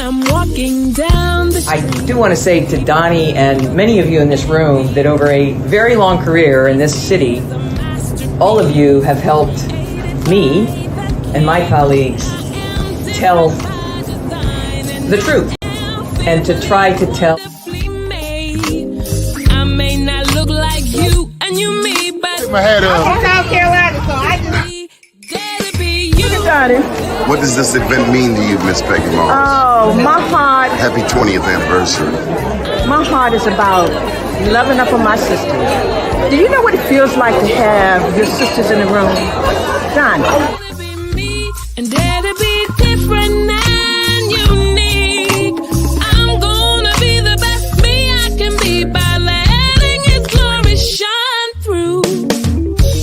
I'm walking down the street. I do want to say to Doni and many of you in this room that over a very long career in this city, all of you have helped me and my colleagues tell the truth and to try to tell. I may not look like you and you me, but Take my hat off. I'm from South Carolina, so I just... What does this event mean to you, Miss Peggy Morris? Oh, my heart, Happy 20th anniversary. my heart is about loving up on my sisters. Do you know what it feels like to have your sisters in the room? Done. And dare to be different and unique. I'm gonna be the best me I can be by letting His glory shine through.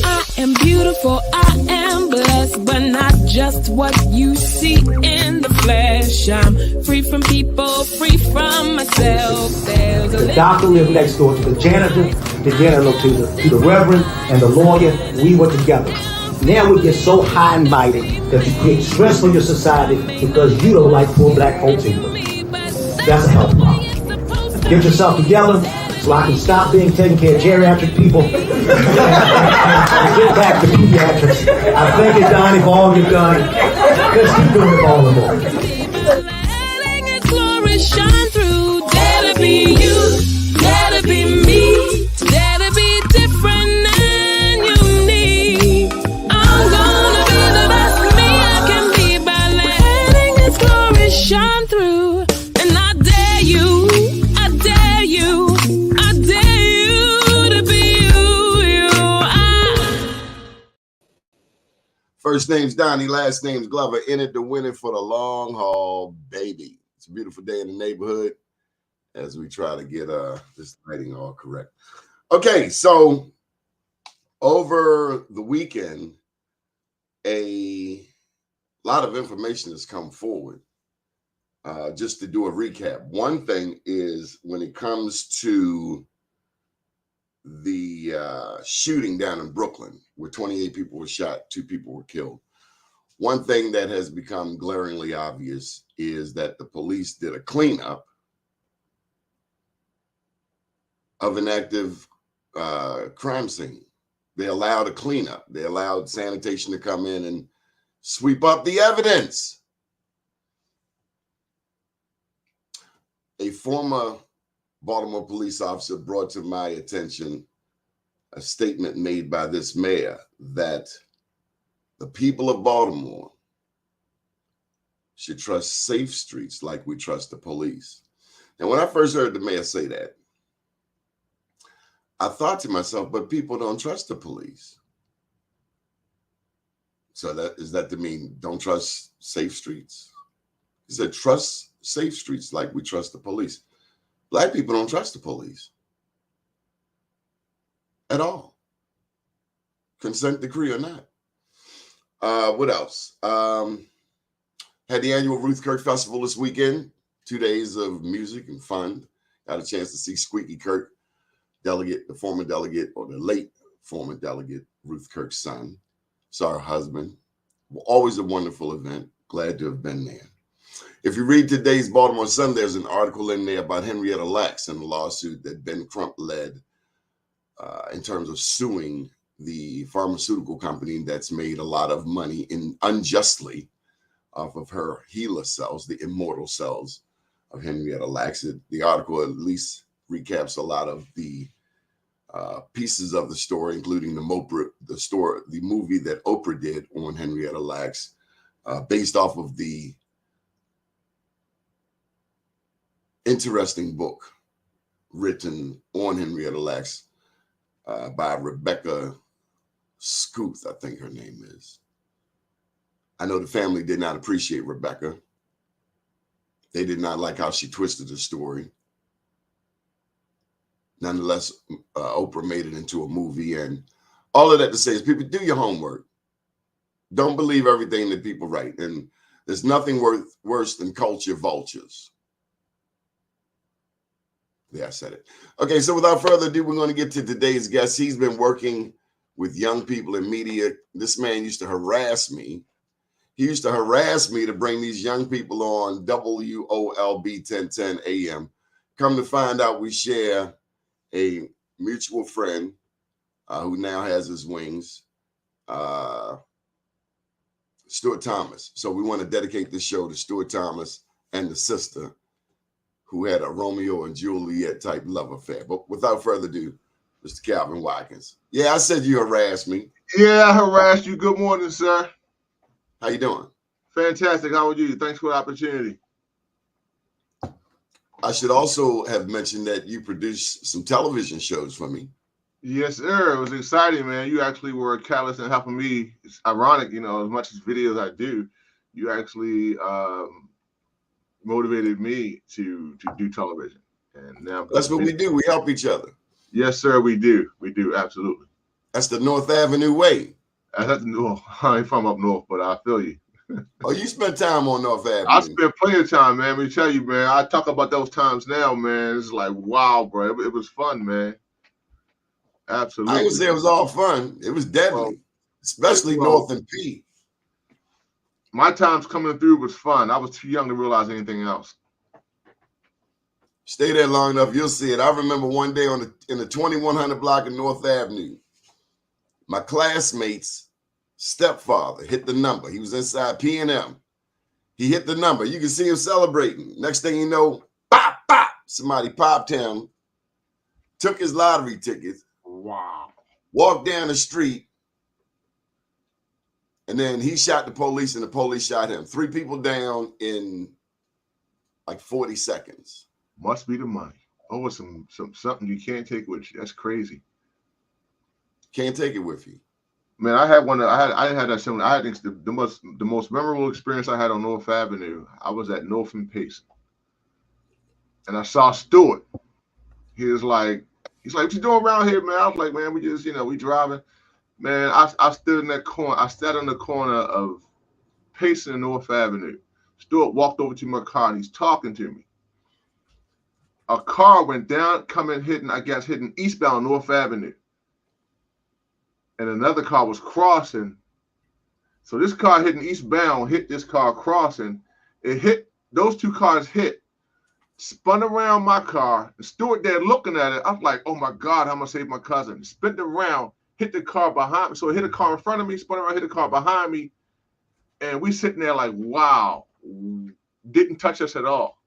I am beautiful, I am blessed, but not just what you see in the flesh. I'm free from people, free from myself. There's a The doctor lived next door to the janitor, to the reverend, and the lawyer. We were together. Now we get so high and mighty that you create stress for your society because you don't like poor black folks either. That's a health problem. Get yourself together so I can stop being taking care of geriatric people and get back to pediatrics. I thank you, Doni, for all you've done. Let's keep doing it all the more. letting His glory shine through. Dare to be you, dare to be me, dare to be different and unique. I'm gonna be the best me I can be by letting His glory shine through. And I dare you, I dare you, I dare you to be you. First name's Doni, last name's Glover. In it to win it for the long haul, baby. It's a beautiful day in the neighborhood as we try to get this lighting all correct. Okay, so over the weekend, a lot of information has come forward. Just to do a recap, one thing is when it comes to the shooting down in Brooklyn, where 28 people were shot, 2 people were killed. One thing that has become glaringly obvious is that the police did a cleanup of an active crime scene. They allowed a cleanup. They allowed sanitation to come in and sweep up the evidence. A former Baltimore police officer brought to my attention a statement made by this mayor that the people of Baltimore should trust safe streets like we trust the police. And when I first heard the mayor say that, I thought to myself, but people don't trust the police. So is that to mean don't trust safe streets? He said, trust safe streets like we trust the police. Black people don't trust the police at all. Consent decree or not. What else? Had the annual Ruth Kirk Festival this weekend. 2 days of music and fun. Got a chance to see Squeaky Kirk, delegate, the former delegate, or the late former delegate, Ruth Kirk's son. Saw her husband. Always a wonderful event. Glad to have been there. If you read today's Baltimore Sun, there's an article in there about Henrietta Lacks and the lawsuit that Ben Crump led in terms of suing the pharmaceutical company that's made a lot of money unjustly off of her HeLa cells, the immortal cells of Henrietta Lacks. The article at least recaps a lot of the pieces of the story, including the movie that Oprah did on Henrietta Lacks, based off of the interesting book written on Henrietta Lacks by Rebecca Skooth, I think her name is. I know the family did not appreciate Rebecca. They did not like how she twisted the story. Nonetheless, Oprah made it into a movie, and all of that to say is, people, do your homework. Don't believe everything that people write, and there's nothing worse than culture vultures. Yeah, I said it. Okay, so without further ado, we're going to get to today's guest. He's been working with young people in media. This man used to harass me. he used to harass me to bring these young people on WOLB 1010 AM. Come to find out, we share a mutual friend who now has his wings, Stuart Thomas. So we want to dedicate this show to Stuart Thomas and the sister who had a Romeo and Juliet type love affair. But without further ado, Mr. Calvin Watkins. Yeah, I said you harassed me. Yeah, I harassed you. Good morning, sir. How you doing? Fantastic. How are you? Thanks for the opportunity. I should also have mentioned that you produced some television shows for me. Yes, sir. It was exciting, man. You actually were a catalyst in helping me. It's ironic, you know, as much as videos I do, you actually motivated me to do television. And now That's what we do. We help each other. Yes, sir. We do. We do. Absolutely. That's the North Avenue way. I ain't from up north, but I feel you. Oh, you spent time on North Avenue. I spent plenty of time, man. Let me tell you, man. I talk about those times now, man. It's like, wow, bro. It was fun, man. Absolutely. I would say it was all fun. It was deadly, Well, especially well, North and P. My times coming through was fun. I was too young to realize anything else. Stay there long enough, you'll see it. I remember one day in the 2100 block of North Avenue, my classmate's stepfather hit the number. He was inside P&M. He hit the number. You can see him celebrating. Next thing you know, pop, pop. Somebody popped him, took his lottery tickets, Wow. walked down the street, and then he shot the police and the police shot him. 3 people down in like 40 seconds. Must be the money. Oh, it's something you can't take with you. That's crazy. Can't take it with you. Man, I had one. I had that similar. I think the most memorable experience I had on North Avenue. I was at North and Payson, and I saw Stuart. He's like, what you doing around here, man? I was like, man, we just, we driving. Man, I stood in that corner. I sat on the corner of Payson and North Avenue. Stuart walked over to my car and he's talking to me. A car went down, hitting eastbound North Avenue. And another car was crossing. So this car hitting eastbound hit this car crossing. It hit, those 2 cars hit, spun around my car. And Stuart there looking at it. I was like, oh my God, I'm going to save my cousin. Spin around, hit the car behind me. So it hit a car in front of me, spun around, hit a car behind me. And we sitting there like, wow, didn't touch us at all.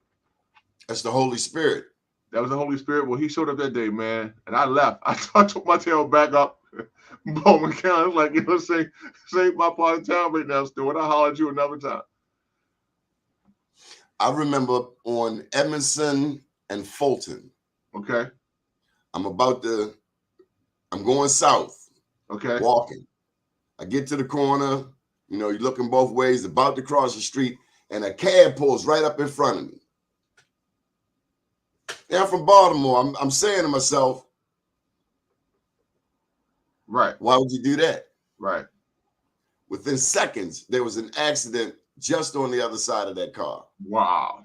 That's the Holy Spirit. That was the Holy Spirit. Well, he showed up that day, man. And I left. I took my tail back up. Bowman County. It's like, say my part of town right now, Stuart. I'll holler at you another time. I remember on Edmondson and Fulton. Okay. I'm going south. Okay. Walking. I get to the corner, you're looking both ways, about to cross the street, and a cab pulls right up in front of me. And I'm from Baltimore. I'm saying to myself, right. Why would you do that? Right. Within seconds, there was an accident just on the other side of that car. Wow.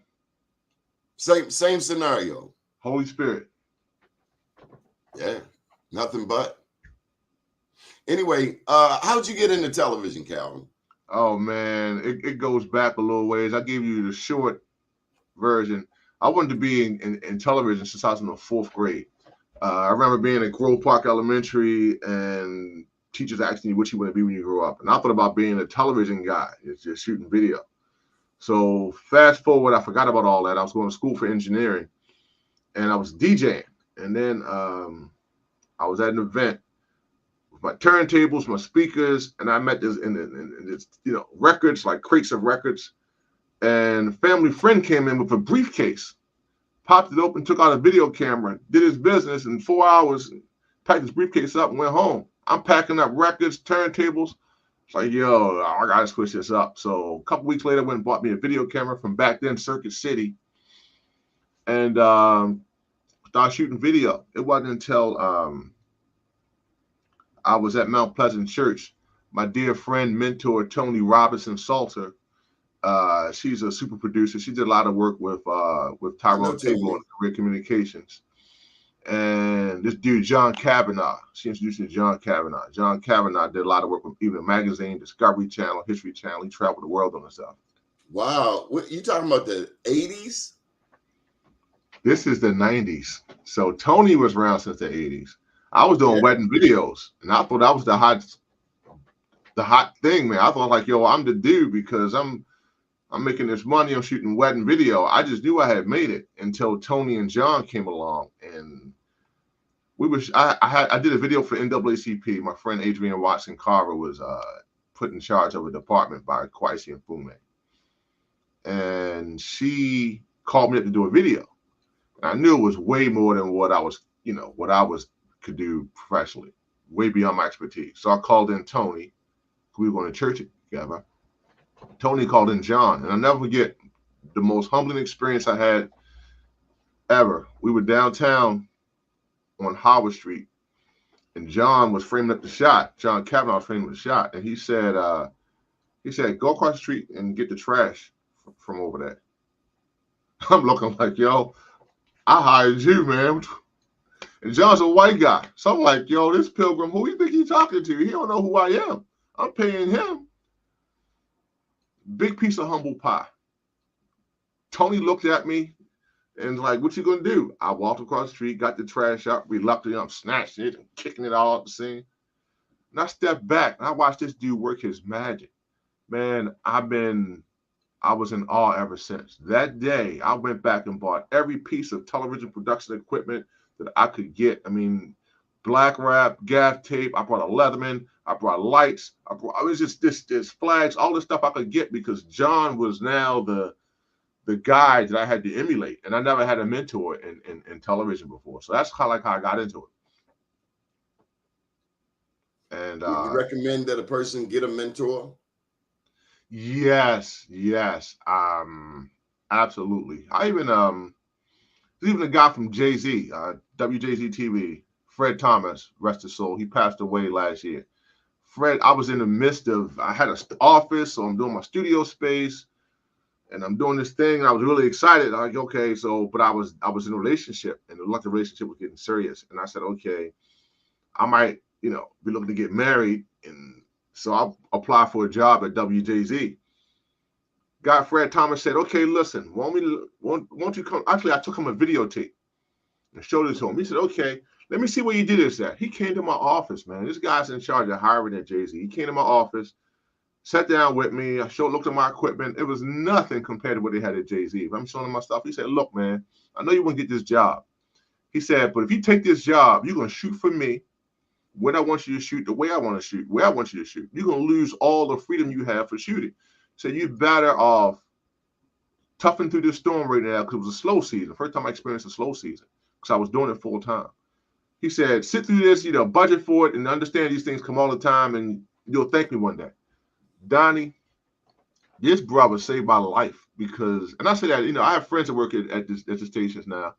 Same scenario. Holy Spirit. Yeah, nothing but. Anyway, how'd you get into television, Calvin? Oh, man, it goes back a little ways. I gave you the short version. I wanted to be in television since I was in the 4th grade. I remember being at Grove Park Elementary and teachers asking you what you want to be when you grow up. And I thought about being a television guy, just shooting video. So fast forward, I forgot about all that. I was going to school for engineering and I was DJing. And then I was at an event with my turntables, my speakers, and I met this in records, like crates of records. And a family friend came in with a briefcase, popped it open, took out a video camera, did his business in 4 hours, packed his briefcase up and went home. I'm packing up records, turntables. It's like, yo, I got to switch this up. So a couple weeks later, I went and bought me a video camera from back then, Circuit City, and started shooting video. It wasn't until I was at Mount Pleasant Church. My dear friend, mentor, Toni Robinson Salter, she's a super producer. She did a lot of work with Tyrone Table on Career Communications. And this dude, John Kavanaugh, she introduced me to John Kavanaugh. John Kavanaugh did a lot of work with even a magazine, Discovery Channel, History Channel. He traveled the world on this stuff. Wow. What you talking about, the 80s? This is the 90s. So Tony was around since the 80s. I was doing wedding videos, and I thought that was the hot thing, man. I thought like, yo, I'm the dude because I'm making this money. I'm shooting wedding video. I just knew I had made it until Tony and John came along, and I did a video for NAACP. My friend Adrienne Watson Carver was put in charge of a department by Kwesi and Fume, and she called me up to do a video. And I knew it was way more than what I could do professionally, way beyond my expertise. So I called in Tony. We were going to church together. Tony called in John, and I'll never forget the most humbling experience I had ever. We were downtown on Howard Street, and John was framing up the shot. John Kavanaugh was framing up the shot, and he said, go across the street and get the trash from over there. I'm looking like, yo, I hired you, man. And John's a white guy. So I'm like, yo, this pilgrim, who you think he's talking to? He don't know who I am. I'm paying him. Big piece of humble pie. Tony looked at me and like, what you gonna do? I walked across the street, got the trash out, reluctantly, I'm snatching it and kicking it all out the scene. And I stepped back and I watched this dude work his magic. Man, I was in awe ever since. That day, I went back and bought every piece of television production equipment that I could get. I mean, black wrap, gaff tape. I brought a Leatherman. I brought lights. I was just this flags, all the stuff I could get because John was now the guy that I had to emulate, and I never had a mentor in television before. So that's how I got into it. And would you recommend that a person get a mentor? Yes, absolutely. I even there's even a guy from Jay-Z, WJZ TV, Fred Thomas, rest his soul. He passed away last year. Fred, I was in the midst of, I had an office, so I'm doing my studio space, and I'm doing this thing. And I was really excited. I'm like, okay, but I was in a relationship, and the relationship was getting serious. And I said, okay, I might, be looking to get married, and so I applied for a job at WJZ. Guy Fred Thomas said, okay, listen, won't you come? Actually, I took him a videotape and showed it to him. He said, okay, let me see where you did this at. He came to my office, man. This guy's in charge of hiring at Jay-Z. He came to my office, sat down with me. I looked at my equipment. It was nothing compared to what they had at Jay-Z. If I'm showing him my stuff, he said, look, man, I know you want to get this job. He said, but if you take this job, you're going to shoot for me when I want you to shoot, the way I want to shoot, where I want you to shoot. You're going to lose all the freedom you have for shooting. So you're better off toughing through this storm right now because it was a slow season. First time I experienced a slow season because I was doing it full time. He said, sit through this, budget for it and understand these things come all the time and you'll thank me one day. Doni, this brother saved my life because, and I say that, I have friends that work at the stations now.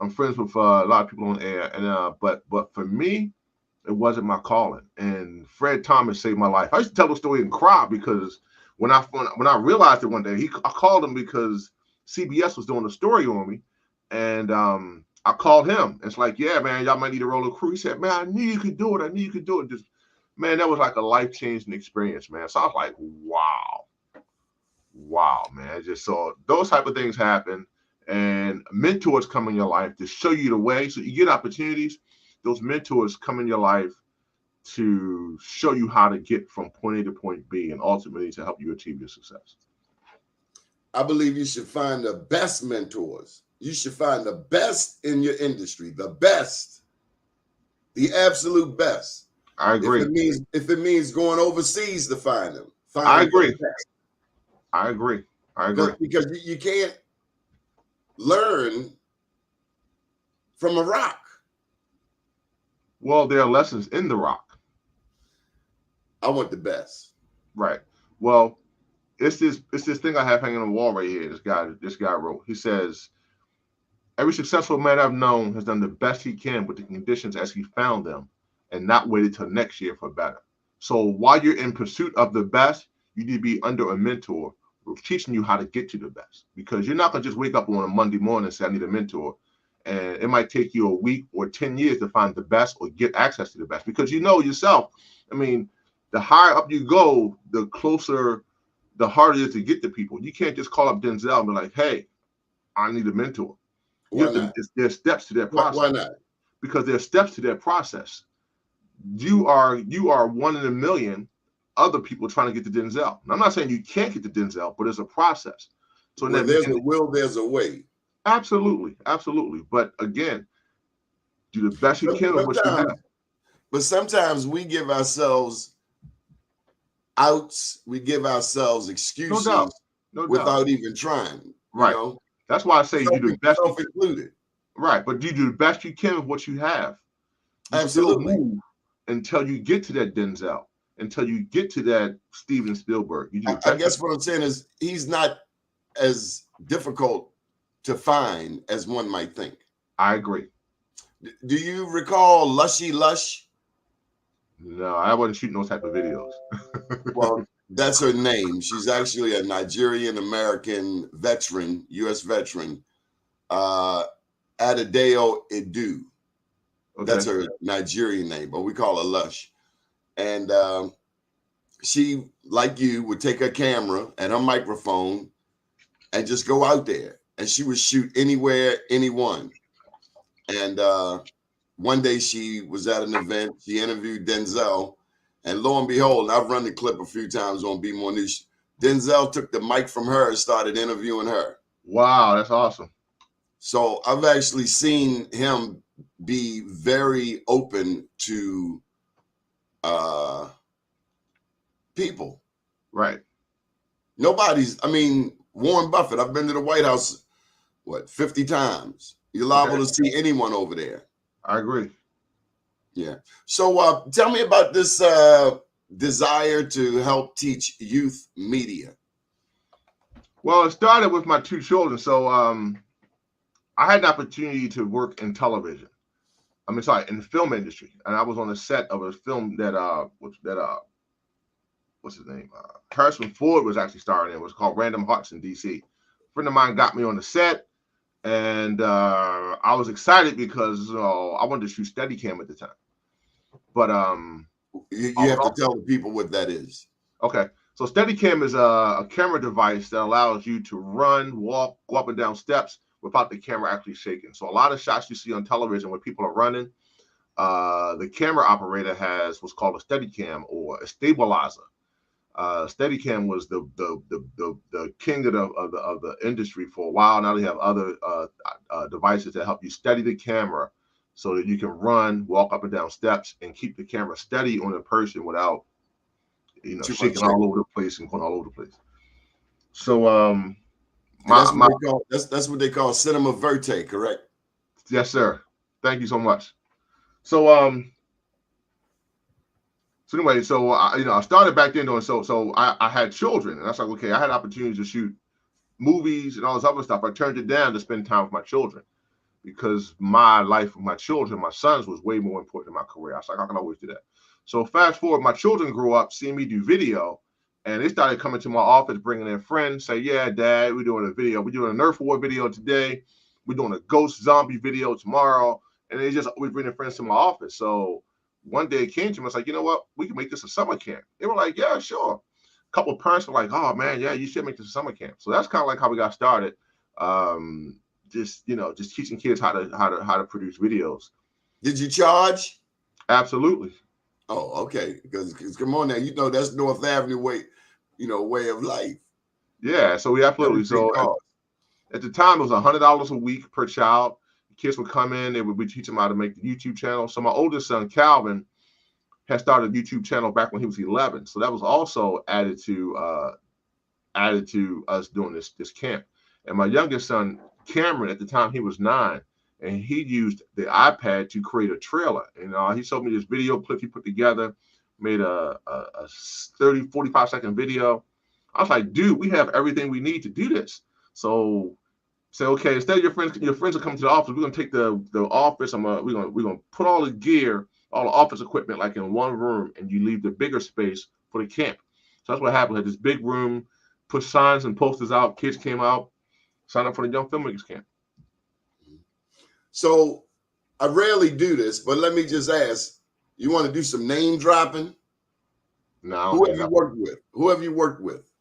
I'm friends with a lot of people on air. And but for me, it wasn't my calling. And Fred Thomas saved my life. I used to tell the story and cry because when I realized it one day, I called him because CBS was doing a story on me. And I called him. It's like, yeah, man, y'all might need to roll a crew. He said, man, I knew you could do it. Just, man, that was like a life-changing experience, man. So I was like, wow, man. I just saw those type of things happen. And mentors come in your life to show you the way. So you get opportunities. Those mentors come in your life to show you how to get from point A to point B and ultimately to help you achieve your success. I believe you should find the best mentors. You should find the best in your industry, the best, the absolute best. I agree. If it means going overseas to find them. I agree. Because you can't learn from a rock. Well, there are lessons in the rock. I want the best. Right. Well, it's this thing I have hanging on the wall right here. This guy wrote. He says, every successful man I've known has done the best he can with the conditions as he found them and not waited till next year for better. So while you're in pursuit of the best, you need to be under a mentor who's teaching you how to get to the best, because you're not going to just wake up on a Monday morning and say, I need a mentor. And it might take you a week or 10 years to find the best or get access to the best, because you know yourself. I mean, the higher up you go, the harder it is to get to people. You can't just call up Denzel and be like, hey, I need a mentor. There's steps to that process. Why not? Because there's steps to that process. You are one in a million other people trying to get to Denzel. And I'm not saying you can't get to Denzel, but it's a process. So where there's a will, there's a way. Absolutely. But again, do the best you can with what you have. But sometimes we give ourselves outs, we give ourselves excuses No doubt. without even trying. Right. You know? That's why I say you do the best you can. Included. Right. But you do the best you can with what you have. You Absolutely. Still move until you get to that Denzel, until you get to that Steven Spielberg. I guess what I'm saying is he's not as difficult to find as one might think. I agree. Do you recall Lushy Lush? No, I wasn't shooting those type of videos. Well, that's her name. She's actually a Nigerian American veteran, U.S. veteran. Adedeo Edu. Okay. That's her Nigerian name, but we call her Lush. And she, like you, would take her camera and her microphone and just go out there. And she would shoot anywhere, anyone. And one day she was at an event. She interviewed Denzel. And lo and behold, I've run the clip a few times on Be More Niche. Denzel took the mic from her and started interviewing her. Wow, that's awesome. So I've actually seen him be very open to people. Right. Warren Buffett, I've been to the White House, 50 times. You're liable to see anyone over there. I agree. Yeah. So tell me about this desire to help teach youth media. Well, it started with my two children. So I had an opportunity to work in television. in the film industry. And I was on the set of a film that what's his name? Harrison Ford was actually starring in. It was called Random Hearts in DC. A friend of mine got me on the set, and I was excited because I wanted to shoot Steadicam at the time. But you have to tell the people what that is. Okay. So Steadicam is a camera device that allows you to run, walk, go up and down steps without the camera actually shaking. So a lot of shots you see on television when people are running, the camera operator has what's called a Steadicam or a stabilizer. Steadicam was the king of the industry for a while. Now they have other devices that help you steady the camera so that you can run, walk up and down steps, and keep the camera steady on a person without shaking all over the place and going all over the place. So that's what they call cinema verite, correct? Yes, sir. Thank you so much. So anyway, I started back then doing so I had children, and I was like, okay, I had opportunities to shoot movies and all this other stuff. I turned it down to spend time with my children because my life with my children, my sons, was way more important than my career. I was like, how can I always do that? So fast forward, my children grew up seeing me do video, and they started coming to my office, bringing in friends, say, yeah, Dad, we're doing a video. We're doing a Nerf War video today. We're doing a ghost zombie video tomorrow. And they just always bringing friends to my office. So one day it came to me, I was like, you know what? We can make this a summer camp. They were like, yeah, sure. A couple of parents were like, oh, man, yeah, you should make this a summer camp. So that's kind of like how we got started. Just teaching kids how to produce videos. Did you charge? Absolutely. Oh, okay. Because come on now, that's North Avenue way of life. Yeah, so we absolutely. So at the time, it was $100 a week per child. The kids would come in, we teach them how to make the YouTube channel. So my oldest son, Calvin, had started a YouTube channel back when he was 11. So that was also added to us doing this camp. And my youngest son, Cameron, at the time, he was 9. And he used the iPad to create a trailer. And he showed me this video clip he put together, made a 30, 45-second video. I was like, dude, we have everything we need to do this. So say, okay, instead of your friends are coming to the office, we're gonna take the office. We're gonna put all the gear, all the office equipment, like in one room, and you leave the bigger space for the camp. So that's what happened. We had this big room, put signs and posters out. Kids came out, signed up for the Young Filmmakers Camp. So I rarely do this, but let me just ask, you want to do some name dropping? No. Who have you worked with? Who have you worked with?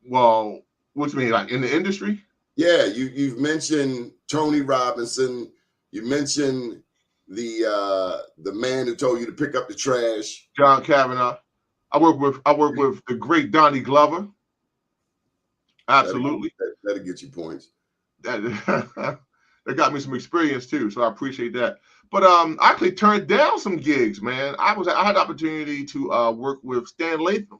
Well, what you mean, like in the industry? Yeah, you've mentioned Tony Robinson. You mentioned the man who told you to pick up the trash. John Kavanaugh. I work with the great Donnie Glover. Absolutely. That'll get you points. That got me some experience too, so I appreciate that. But I actually turned down some gigs, man. I had the opportunity to work with Stan Latham.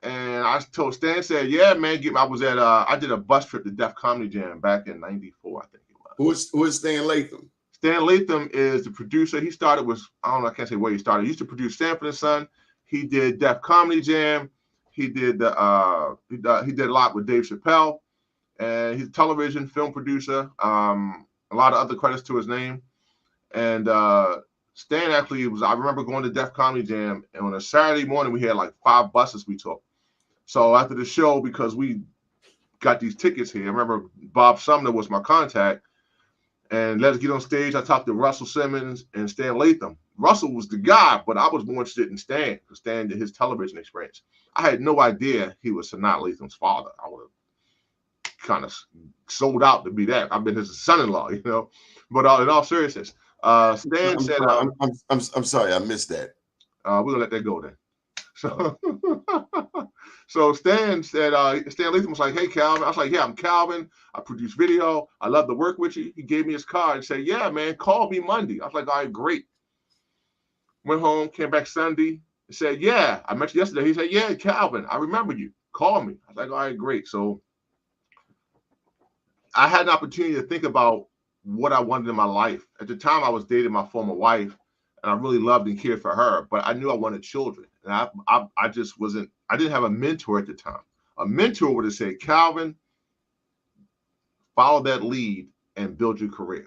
And I told Stan, said, yeah, man, I did a bus trip to Def Comedy Jam back in '94, I think it was. Who is Stan Latham? Stan Latham is the producer. He started with, I don't know, I can't say where he started. He used to produce Sanford & Son. He did Def Comedy Jam. He did he did a lot with Dave Chappelle. And he's a television, film producer. A lot of other credits to his name. And Stan actually I remember going to Def Comedy Jam, and on a Saturday morning, we had like 5 buses we took. So after the show, because we got these tickets here, I remember Bob Sumner was my contact, and let's get on stage. I talked to Russell Simmons and Stan Latham. Russell was the guy, but I was more interested in Stan, because Stan did his television experience. I had no idea he was Sanaa Latham's father. I would have kind of sold out to be that. I've been his son-in-law, you know. But in all seriousness, Stan said, I'm sorry, I missed that. We're gonna let that go then. So Stan said, Stan Latham was like, hey, Calvin. I was like, yeah, I'm Calvin. I produce video. I love to work with you. He gave me his card and said, yeah, man, call me Monday. I was like, all right, great. Went home, came back Sunday, and said, yeah, I met you yesterday. He said, yeah, Calvin, I remember you. Call me. I was like, all right, great. So I had an opportunity to think about what I wanted in my life. At the time, I was dating my former wife, and I really loved and cared for her, but I knew I wanted children. And I just wasn't, I didn't have a mentor at the time. A mentor would have said, Calvin, follow that lead and build your career.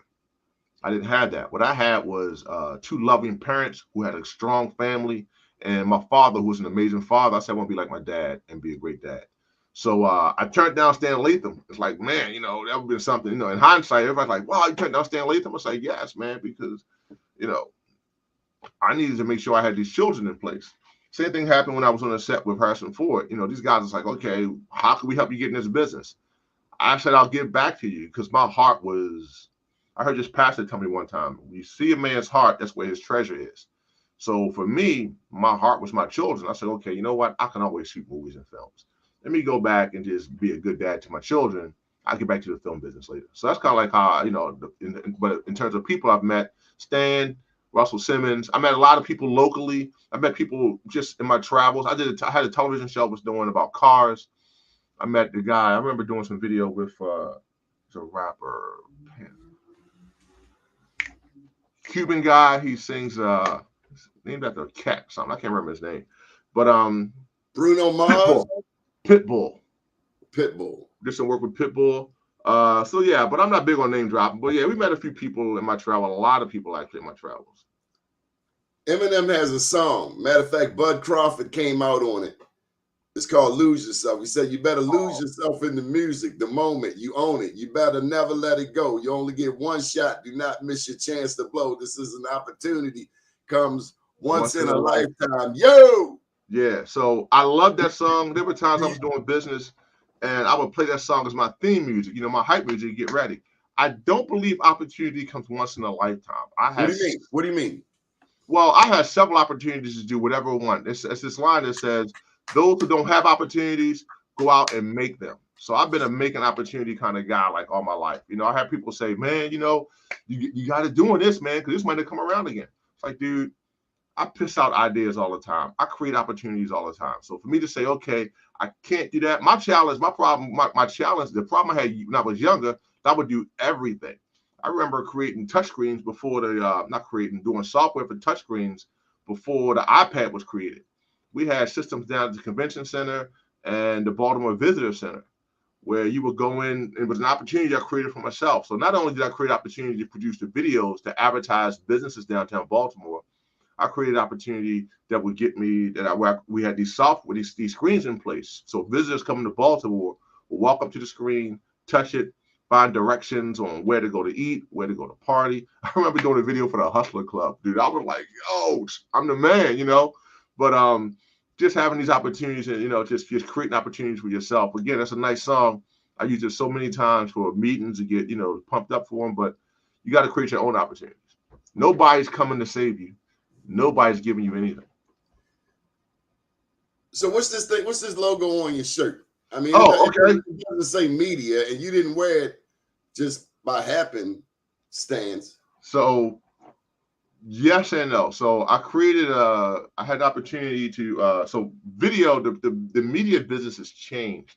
I didn't have that. What I had was 2 loving parents who had a strong family, and my father, who was an amazing father. I said, I want to be like my dad and be a great dad. So I turned down Stan Latham. It's like, man, you know, that would have been something, you know, in hindsight, everybody's like, wow, you turned down Stan Latham? I was like, yes, man, because, you know, I needed to make sure I had these children in place. Same thing happened when I was on a set with Harrison Ford. You know, these guys was like, okay, how can we help you get in this business? I said, I'll give back to you, because my heart was, I heard this pastor tell me one time, when you see a man's heart, that's where his treasure is. So for me, my heart was my children. I said, okay, you know what? I can always shoot movies and films. Let me go back and just be a good dad to my children. I'll get back to the film business later. So that's kind of like how, you know, but in terms of people I've met, Stan, Russell Simmons. I met a lot of people locally. I met people just in my travels. I had a television show I was doing about cars. I met the guy. I remember doing some video with a rapper, Cuban guy. He sings named after a cat, something. I can't remember his name. But Bruno Mars. Pitbull. Did some work with Pitbull. So yeah, but I'm not big on name dropping. But yeah, we met a few people in my travel. A lot of people actually in my travels. Eminem has a song. Matter of fact, Bud Crawford came out on it. It's called Lose Yourself. He said, you better lose yourself in the music the moment you own it. You better never let it go. You only get one shot. Do not miss your chance to blow. This is an opportunity. Comes once in a lifetime. Yo! Yeah, so I love that song. There were times I was doing business and I would play that song as my theme music, you know, my hype music, get ready. I don't believe opportunity comes once in a lifetime. What do you mean? Well, I had several opportunities to do whatever I want. It's this line that says, those who don't have opportunities, go out and make them. So I've been a making opportunity kind of guy like all my life. You know, I have people say, man, you know, you got to doing this, man, because this might not come around again. It's like, dude, I piss out ideas all the time. I create opportunities all the time. So for me to say, okay, I can't do that. My challenge, the problem I had when I was younger, I would do everything. I remember creating touchscreens before doing software for touchscreens before the iPad was created. We had systems down at the convention center and the Baltimore Visitor Center where you would go in. It was an opportunity I created for myself. So not only did I create opportunity to produce the videos to advertise businesses downtown Baltimore, I created an opportunity that would get me we had these software, these screens in place. So visitors coming to Baltimore will walk up to the screen, touch it, find directions on where to go to eat, where to go to party. I remember doing a video for the Hustler Club, dude. I was like, yo, I'm the man, you know. But just having these opportunities and, you know, just creating opportunities for yourself. Again, that's a nice song. I use it so many times for meetings to get, you know, pumped up for them. But you got to create your own opportunities. Nobody's coming to save you. Nobody's giving you anything. So what's this thing? What's this logo on your shirt? I mean, okay. It doesn't say media, and you didn't wear it just by happenstance. So yes and no. So I created I had the opportunity to so video, the media business has changed.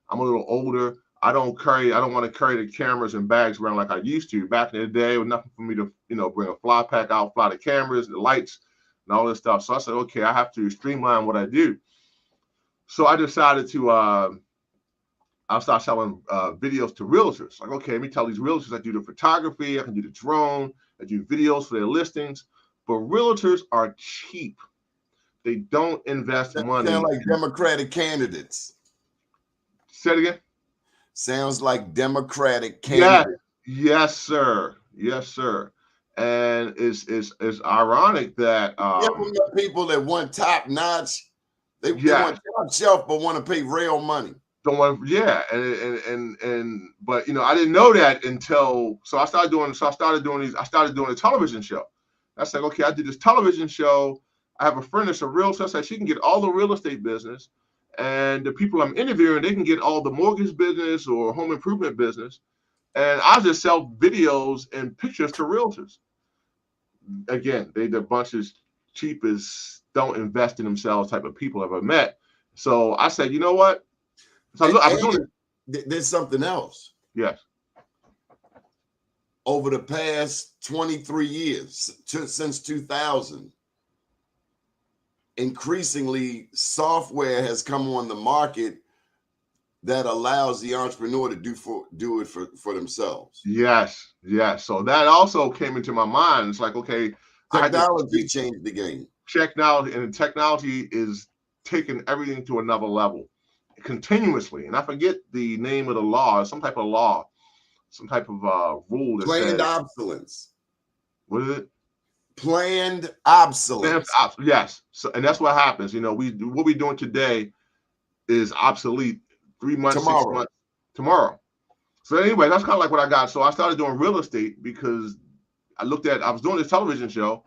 I'm a little older. I don't want to carry the cameras and bags around like I used to. Back in the day, it was nothing for me to, you know, bring a fly pack out, fly the cameras, the lights, and all this stuff. So I said, okay, I have to streamline what I do. So I decided to I'll start selling videos to realtors. Like, okay, let me tell these realtors I do the photography, I can do the drone, I do videos for their listings. But realtors are cheap. They don't invest money. Sound like Democratic candidates. Say it again. Sounds like Democratic candidates. Yes, sir. Yes, sir. And it's ironic that people that want top notch, they want top shelf, but want to pay real money. Don't want, and but you know, I didn't know that until I started doing a television show. I said, okay, I did this television show. I have a friend that's a realtor. I said she can get all the real estate business, and the people I'm interviewing, they can get all the mortgage business or home improvement business. And I just sell videos and pictures to realtors. Again, they're the bunch of cheapest, don't invest in themselves type of people I've ever met. So I said, you know what? So I was doing it. There's something else. Yes. Over the past 23 years, since 2000, increasingly software has come on the market that allows the entrepreneur to do it for themselves. Yes. So that also came into my mind. It's like, okay, technology changed the game. Technology is taking everything to another level continuously. And I forget the name of the law, some type of law, some type of rule that planned obsolescence. What is it? Planned obsolescence. Yes. So, and that's what happens. You know, what we're doing today is obsolete 3 months, 6 months tomorrow. So anyway, that's kind of like what I got. So I started doing real estate because I was doing this television show,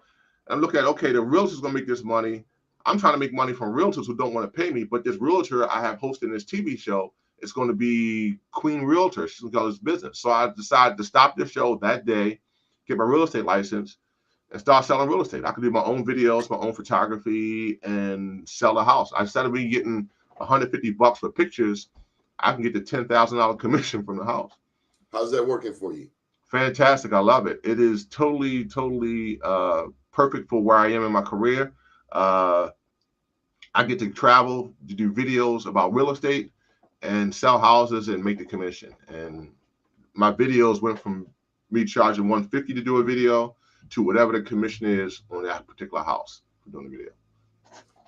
and I looked at, okay, the realtor's gonna make this money. I'm trying to make money from realtors who don't want to pay me, but this realtor I have hosting this TV show, it's going to be Queen Realtor. She's going to call this business. So I decided to stop the show that day, get my real estate license, and start selling real estate. I could do my own videos, my own photography, and sell a house. Instead of me getting $150 for pictures, I can get the $10,000 commission from the house. How's that working for you? Fantastic. I love it. It is totally perfect for where I am in my career. I get to travel to do videos about real estate and sell houses and make the commission. And my videos went from me charging $150 to do a video to whatever the commission is on that particular house for doing the video.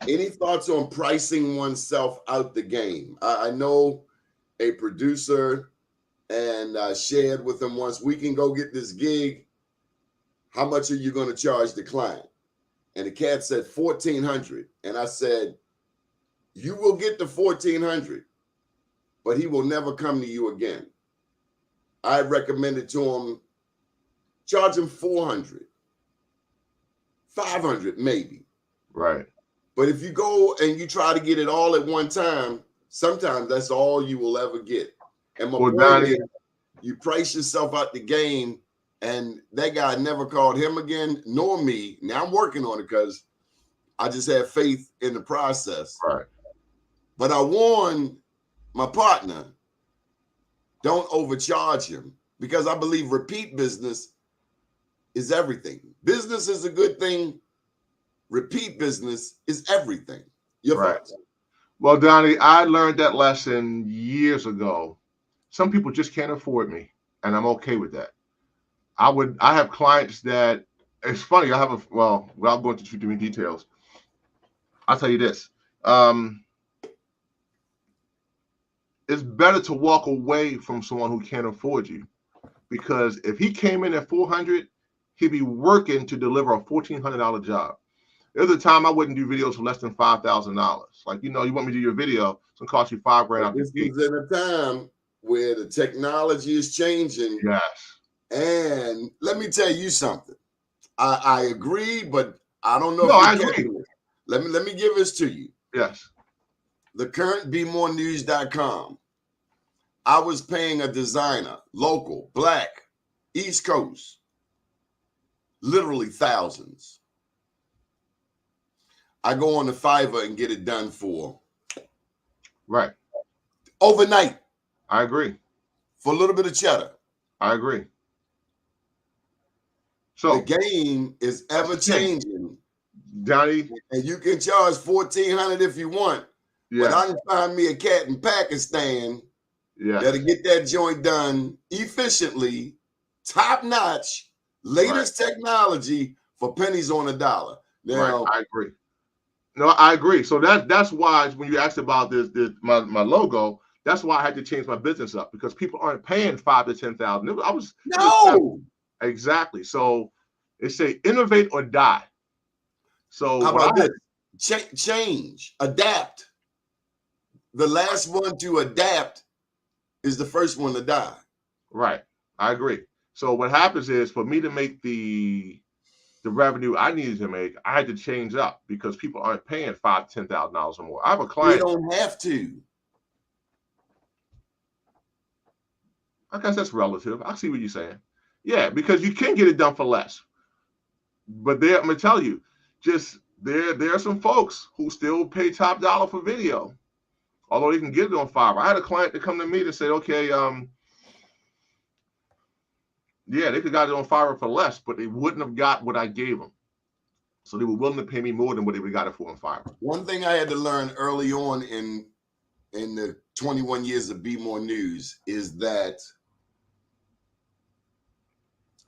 Any thoughts on pricing oneself out the game? I know a producer, and I shared with him once, we can go get this gig. How much are you going to charge the client? And the cat said $1,400. And I said, you will get the $1,400, but he will never come to you again. I recommended to him, charge him $400, $500 maybe. Right. But if you go and you try to get it all at one time, sometimes that's all you will ever get. And my point is, you price yourself out the game, and that guy never called him again, nor me. Now I'm working on it because I just have faith in the process. Right. But I warn my partner, don't overcharge him, because I believe repeat business is everything. Business is a good thing. Repeat business is everything. Your thoughts? Well, Donnie, I learned that lesson years ago. Some people just can't afford me, and I'm okay with that. I have clients that, it's funny, without going into too many details, I'll tell you this. it's better to walk away from someone who can't afford you, because if he came in at $400, he'd be working to deliver a $1,400 job. There's a time I wouldn't do videos for less than $5,000. Like, you want me to do your video, it's gonna cost you $5,000 out the This gate. is in a time where the technology is changing. Yes. And let me tell you something. I agree, but I don't know No, I if you agree. can. Let me give this to you. Yes. The current BeMoreNews.com. I was paying a designer, local, black, East Coast, literally thousands. I go on the Fiverr and get it done for Right. overnight I agree. for a little bit of cheddar. I agree. The So, game is ever changing, Donnie, and you can charge $1,400 if you want. But I yes, can find me a cat in Pakistan yes, that'll get that joint done efficiently, top notch, latest technology for pennies on a dollar. Now, right. I agree. No, I agree. So that's why when you asked about this my logo, that's why I had to change my business up, because people aren't paying $5,000 to $10,000. no. Exactly. So they say innovate or die. So How what about I this? Change, adapt. The last one to adapt is the first one to die. right, I agree. So what happens is, for me to make the revenue I needed to make, I had to change up, because people aren't paying $5,000 to $10,000 or more. I have a You client. don't have to. I guess that's relative. I see what you're saying. Yeah, because you can get it done for less. But I'm gonna tell you, just there are some folks who still pay top dollar for video, although they can get it on Fiverr. I had a client that come to me to say, okay, yeah, they could have got it on Fiverr for less, but they wouldn't have got what I gave them. So they were willing to pay me more than what they would have got it for on Fiverr. One thing I had to learn early on in the 21 years of Be More News is that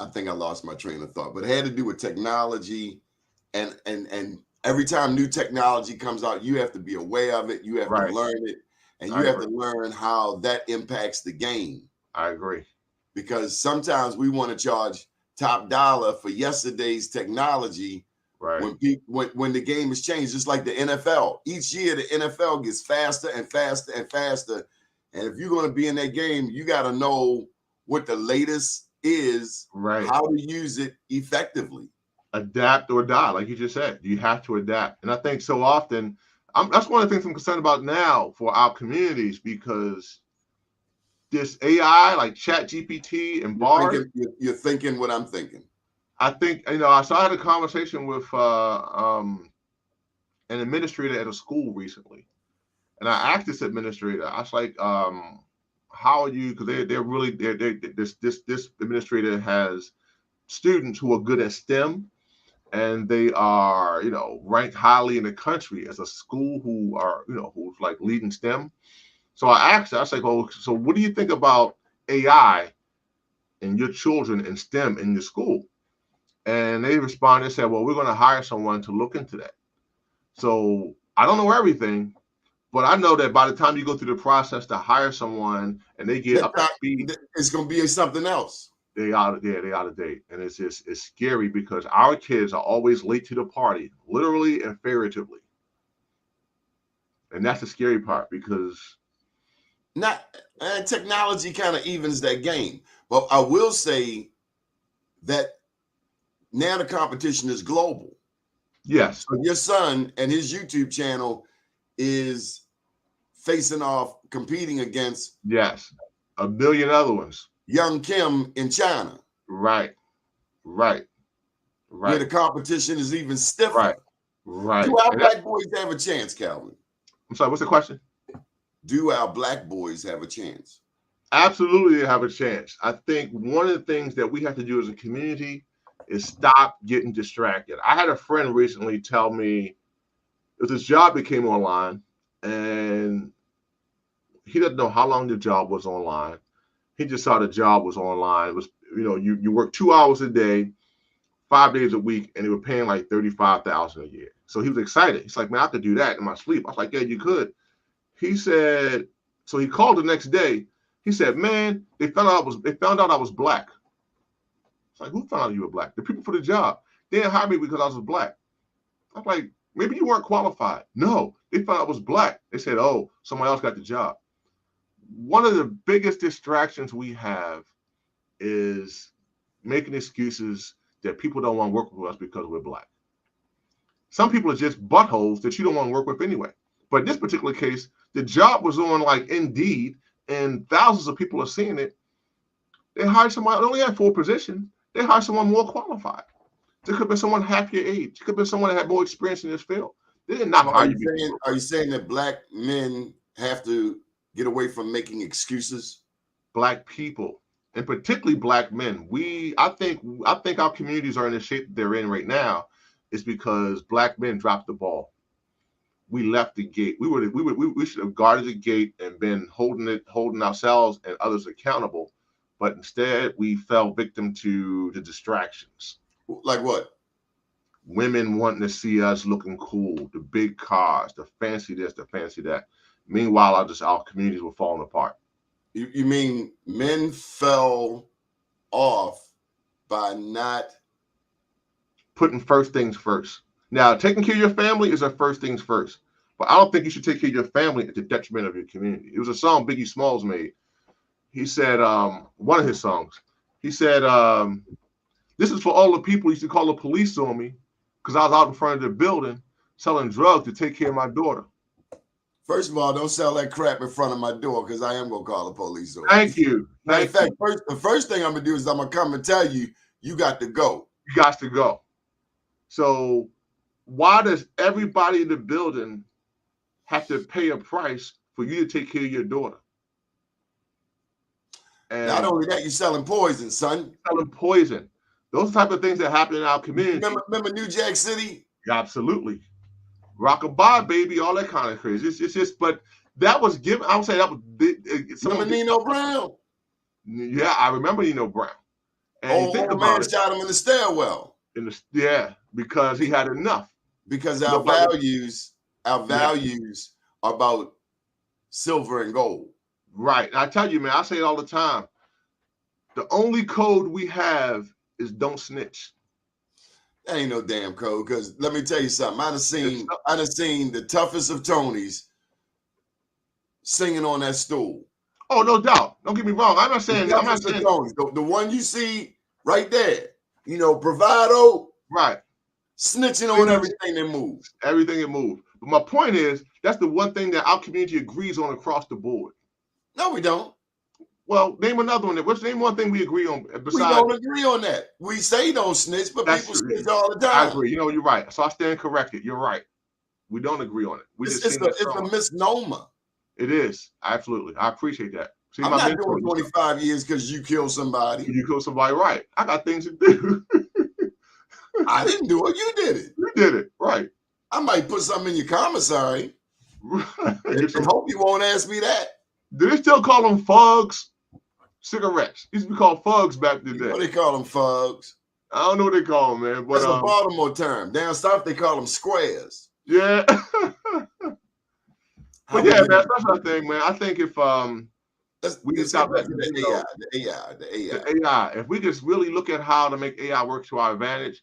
I think I lost my train of thought, but it had to do with technology, and every time new technology comes out, you have to be aware of it, you have to learn it, and you have to learn how that impacts the game. I agree. Because sometimes we want to charge top dollar for yesterday's technology, right, when the game has changed. Just like the NFL, each year the NFL gets faster and faster and faster, and if you're going to be in that game, you got to know what the latest is, right, how to use it effectively. Adapt or die, like you just said. You have to adapt. And I think so often, that's one of the things I'm concerned about now for our communities, because this AI, like Chat GPT and Bard, you're thinking what I'm thinking. I think, so I had a conversation with an administrator at a school recently, and I asked this administrator, I was like, how are you? Because this administrator has students who are good at STEM, and they are, ranked highly in the country as a school who are, who's like leading STEM. So I asked her, I was like, oh, so what do you think about AI and your children in STEM in your school? And they responded and said, well, we're going to hire someone to look into that. So I don't know everything, but I know that by the time you go through the process to hire someone and they get up to speed, it's going to be something else. They out of date. And it's scary, because our kids are always late to the party, literally and figuratively. And that's the scary part, because technology kind of evens that game. But I will say that now the competition is global. Yes. So your son and his YouTube channel is facing off, competing against a billion other ones. Young Kim in China. Right. Where the competition is even stiffer. Right. Do our black boys have a chance, Calvin? I'm sorry, what's the question? Do our black boys have a chance? Absolutely, they have a chance. I think one of the things that we have to do as a community is stop getting distracted. I had a friend recently tell me if this job became online, and he doesn't know how long the job was online. He just saw the job was online. It was, you work 2 hours a day, 5 days a week, and they were paying like $35,000 a year. So he was excited. He's like, man, I could do that in my sleep. I was like, yeah, you could. He said So he called the next day. He said, "Man, they found out I was black." It's like, who found out you were black? The people for the job. They didn't hire me because I was black. I'm like, maybe you weren't qualified. No, they found out I was black. They said, "Oh, someone else got the job." One of the biggest distractions we have is making excuses that people don't want to work with us because we're black. Some people are just buttholes that you don't want to work with anyway. But in this particular case, the job was on like Indeed, and thousands of people are seeing it. They hired someone. They only had 4 positions. They hired someone more qualified. There could have been someone half your age. It could have been someone that had more experience in this field. They did not hire you. Are you saying that black men have to get away from making excuses? Black people, and particularly black men, I think our communities are in the shape that they're in right now is because black men dropped the ball. We left the gate. We should have guarded the gate and been holding ourselves and others accountable. But instead, we fell victim to the distractions. Like what? Women wanting to see us looking cool, the big cars, the fancy this, the fancy that. Meanwhile, our communities were falling apart. You mean men fell off by not putting first things first? Now, taking care of your family is our first things first. But I don't think you should take care of your family at the detriment of your community. It was a song Biggie Smalls made. He said, one of his songs, he said, "This is for all the people who used to call the police on me because I was out in front of the building selling drugs to take care of my daughter." First of all, don't sell that crap in front of my door because I am going to call the police on you. Thank you. In fact, the first thing I'm going to do is I'm going to come and tell you, you got to go. You got to go. So why does everybody in the building have to pay a price for you to take care of your daughter? And not only that, you're selling poison, son. Selling poison. Those type of things that happen in our community. Remember New Jack City? Absolutely. Rockabye, baby, all that kind of crazy. It's just, but that was given. I would say that was. Remember Nino Brown? Yeah, I remember Nino Brown. And old man shot him in the stairwell. Because he had enough. Because our values are about silver and gold. Right. And I tell you, man, I say it all the time. The only code we have is don't snitch. That ain't no damn code. Because let me tell you something. I done seen the toughest of Tonys singing on that stool. Oh, no doubt. Don't get me wrong. I'm not saying the one you see right there. You know, bravado. Right. Snitching on everything that moves. Everything that moves. But my point is, that's the one thing that our community agrees on across the board. No, we don't. Well, name another one. Name one thing we agree on. We don't agree on that. We say don't snitch, but people snitch all the time. I agree. You know, you're right. So I stand corrected. You're right. We don't agree on it. It's a misnomer. It is. Absolutely. I appreciate that. See, I'm not doing 25 years because you killed somebody. You killed somebody, right. I got things to do. I didn't do it. You did it. You did it. Right. I might put something in your commissary. Right. And hope you won't ask me that. Do they still call them fugs? Cigarettes. Used to be called fugs back in the day. What do they call them, fugs? I don't know what they call them, man. But that's a Baltimore term. Down south, they call them squares. Yeah. But yeah, man, that's my thing, man. I think if we can stop that, the AI. If we just really look at how to make AI work to our advantage,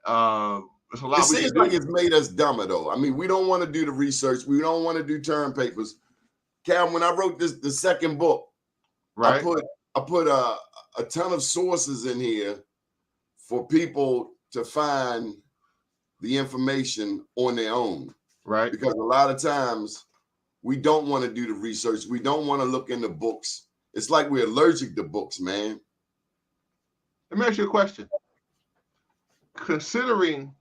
it's a lot. It seems like it's made us dumber, though. I mean, we don't want to do the research. We don't want to do term papers. Cal, when I wrote the second book, right, I put a ton of sources in here for people to find the information on their own. Right. Because a lot of times we don't want to do the research. We don't want to look in the books. It's like we're allergic to books, man. Let me ask you a question. Considering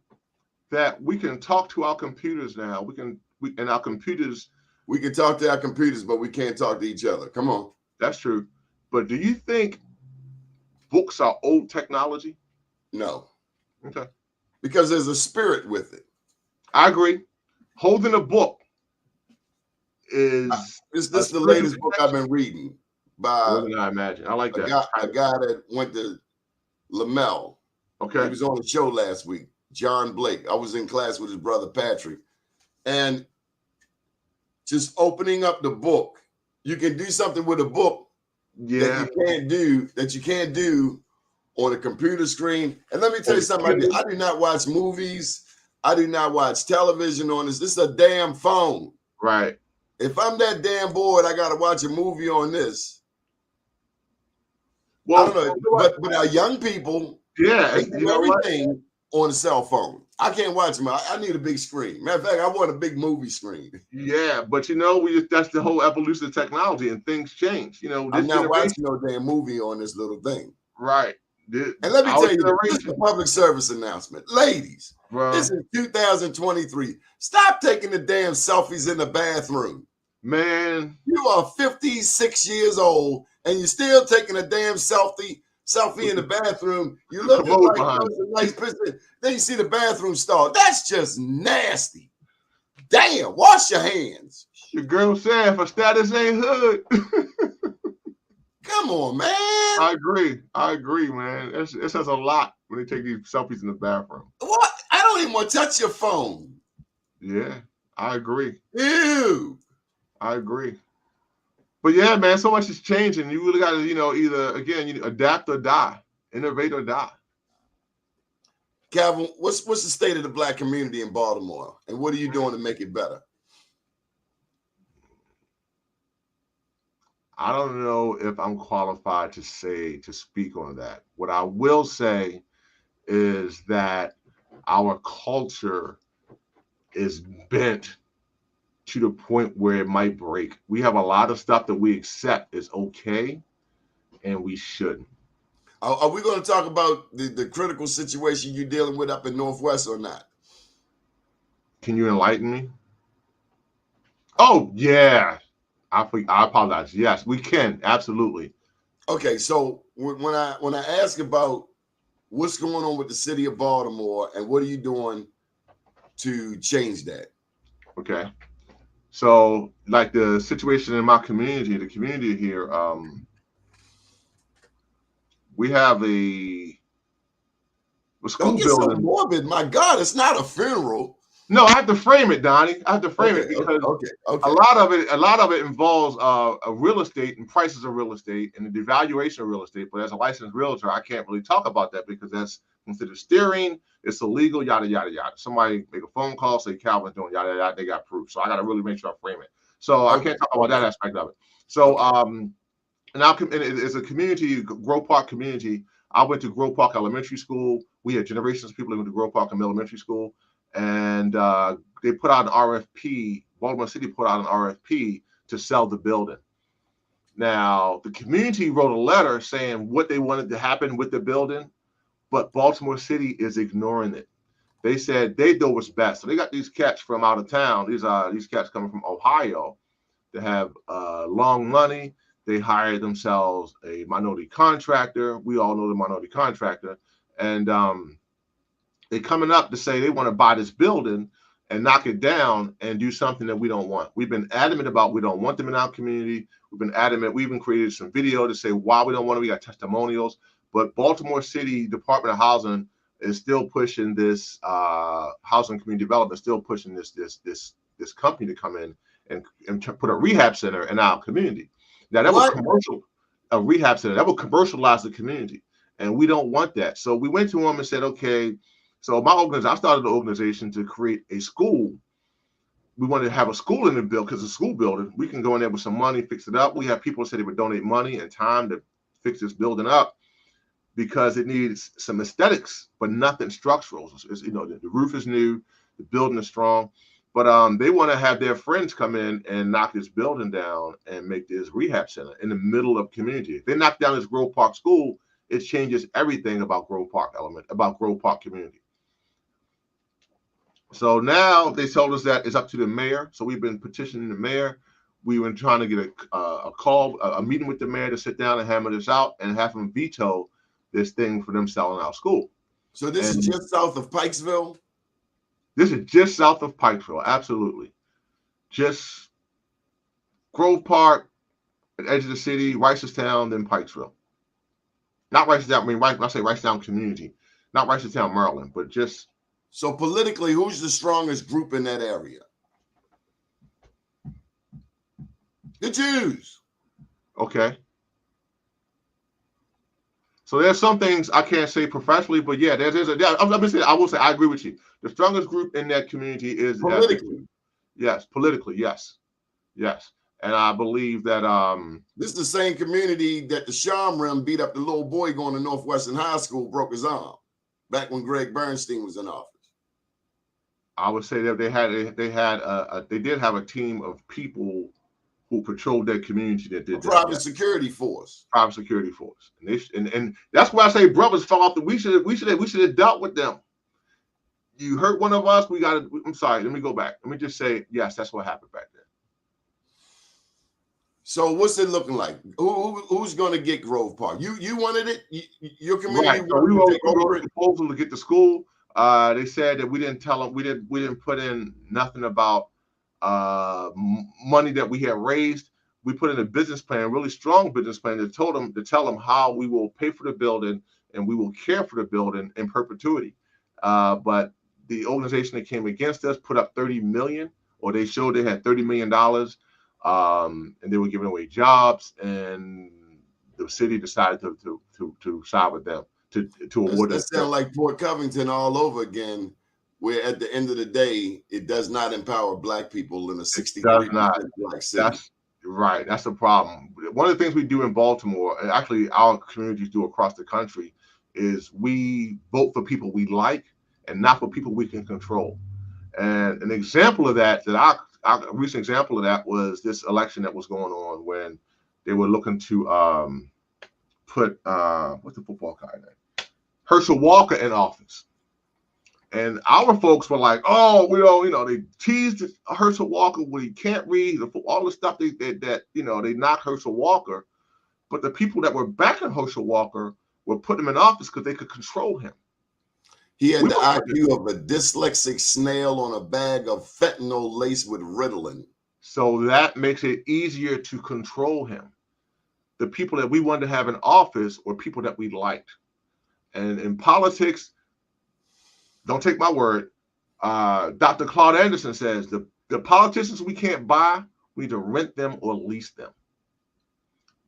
that we can talk to our computers now, we can talk to our computers, but we can't talk to each other. Come on. That's true. But do you think books are old technology? No. Okay. Because there's a spirit with it. I agree. Holding a book is this the latest book I've been reading by more than I imagine. I like that. A guy that went to Lamel. Okay. He was on the show last week. John Blake. I was in class with his brother Patrick. And just opening up the book, you can do something with a book Yeah. that you can't do on a computer screen. And let me tell you something. I do not watch movies. I do not watch television on this. This is a damn phone. Right. If I'm that damn bored, I got to watch a movie on this. Well, I don't know, but our young people, yeah, they do everything on a cell phone. I can't watch them. I need a big screen. Matter of fact, I want a big movie screen. Yeah, but that's the whole evolution of technology, and things change. I'm not watching no damn movie on this little thing. Right. And let me tell you, this is a public service announcement. Ladies, this is 2023. Stop taking the damn selfies in the bathroom. Man. You are 56 years old and you're still taking a damn selfie in the bathroom. You look like a nice person. Then you see the bathroom stall. That's just nasty. Damn, wash your hands. Your girl said, "For status ain't hood." Come on, man. I agree, man. It says a lot when they take these selfies in the bathroom. What? I don't even want to touch your phone. Yeah, I agree. Ew. I agree. But yeah, man, so much is changing. You really got to, either, again, you adapt or die. Innovate or die. Calvin, what's the state of the Black community in Baltimore? And what are you doing to make it better? I don't know if I'm qualified to speak on that. What I will say is that our culture is bent to the point where it might break. We have a lot of stuff that we accept is okay, and we shouldn't. Are we going to talk about the critical situation you're dealing with up in Northwest or not? Can you enlighten me? Oh, yeah. I apologize. Yes, we can. Absolutely. Okay, so when I ask about what's going on with the city of Baltimore and what are you doing to change that? Okay. So, like the situation in my community, the community here, we have a school building. Don't get so morbid. My God, it's not a funeral. No, I have to frame it, Donnie. I have to frame it because a lot of it involves real estate and prices of real estate and the devaluation of real estate. But as a licensed realtor, I can't really talk about that because that's considered steering. It's illegal, yada, yada, yada. Somebody make a phone call, say Calvin's doing yada, yada, they got proof. So I got to really make sure I frame it. So I can't talk about that aspect of it. So now it's a community, Grove Park community. I went to Grove Park Elementary School. We had generations of people that went to Grove Park Elementary School. And they put out an RFP. Baltimore City put out an RFP to sell the building. Now, the community wrote a letter saying what they wanted to happen with the building, but Baltimore City is ignoring it. They said they know what's best. So they got these cats from out of town. These cats coming from Ohio that have long money. They hired themselves a minority contractor. We all know the minority contractor. And they're coming up to say they want to buy this building and knock it down and do something that we don't want. We've been adamant about we don't want them in our community. We've been adamant. We even created some video to say why we don't want them. We got testimonials. But Baltimore City Department of Housing is still pushing this housing community development, still pushing this company to come in and put a rehab center in our community. Now that was a rehab center. That would commercialize the community. And we don't want that. So we went to them and said, okay, so I started an organization to create a school. We wanted to have a school in the building because it's a school building. We can go in there with some money, fix it up. We have people say they would donate money and time to fix this building up because it needs some aesthetics, but nothing structural. The roof is new, the building is strong, but they want to have their friends come in and knock this building down and make this rehab center in the middle of community. If they knock down this Grove Park school, it changes everything about Grove Park Grove Park community. So now they told us that it's up to the mayor. So we've been petitioning the mayor. We've been trying to get a meeting with the mayor to sit down and hammer this out and have him veto this thing for them selling our school. So this is just south of Pikesville? This is just south of Pikesville, absolutely. Just Grove Park, at the edge of the city, Ricestown, then Pikesville. Not Ricestown, when I say Ricestown community, not Ricestown, Maryland, but just. So politically, who's the strongest group in that area? The Jews. Okay. So there's some things I can't say professionally, but yeah, I will say I agree with you. The strongest group in that community is Politically. Yes, politically, yes. Yes. And I believe that this is the same community that the Shamrim beat up the little boy going to Northwestern High School, broke his arm, back when Greg Bernstein was in office. I would say that they did have a team of people who patrolled their community that did that. Private security force. Private security force. And that's why I say brothers fell off we should have dealt with them. You hurt one of us, I'm sorry, let me go back. Let me just say, yes, that's what happened back then. So what's it looking like? Who's going to get Grove Park? You wanted it? Your community right. So we wrote a proposal to get to school. They said that we didn't tell them, we didn't put in nothing about money that we had raised. We put in a business plan, a really strong business plan to tell them how we will pay for the building and we will care for the building in perpetuity. But the organization that came against us put up $30 million, or they showed they had $30 million, and they were giving away jobs, and the city decided to side with them to award us. That sounds like Port Covington all over again, where at the end of the day, it does not empower Black people in a 63% Black city. That's right. That's the problem. One of the things we do in Baltimore, and actually our communities do across the country, is we vote for people we like and not for people we can control. And an example of that, a recent example of that was this election that was going on when they were looking to put what's the football guy name? Herschel Walker in office. And our folks were like, oh, they teased Herschel Walker when he can't read, all the stuff that they knocked Herschel Walker. But the people that were backing Herschel Walker were putting him in office because they could control him. He had the IQ of a dyslexic snail on a bag of fentanyl laced with Ritalin. So that makes it easier to control him. The people that we wanted to have in office were people that we liked. And in politics, don't take my word, Dr. Claude Anderson says the politicians we can't buy, we need to rent them or lease them.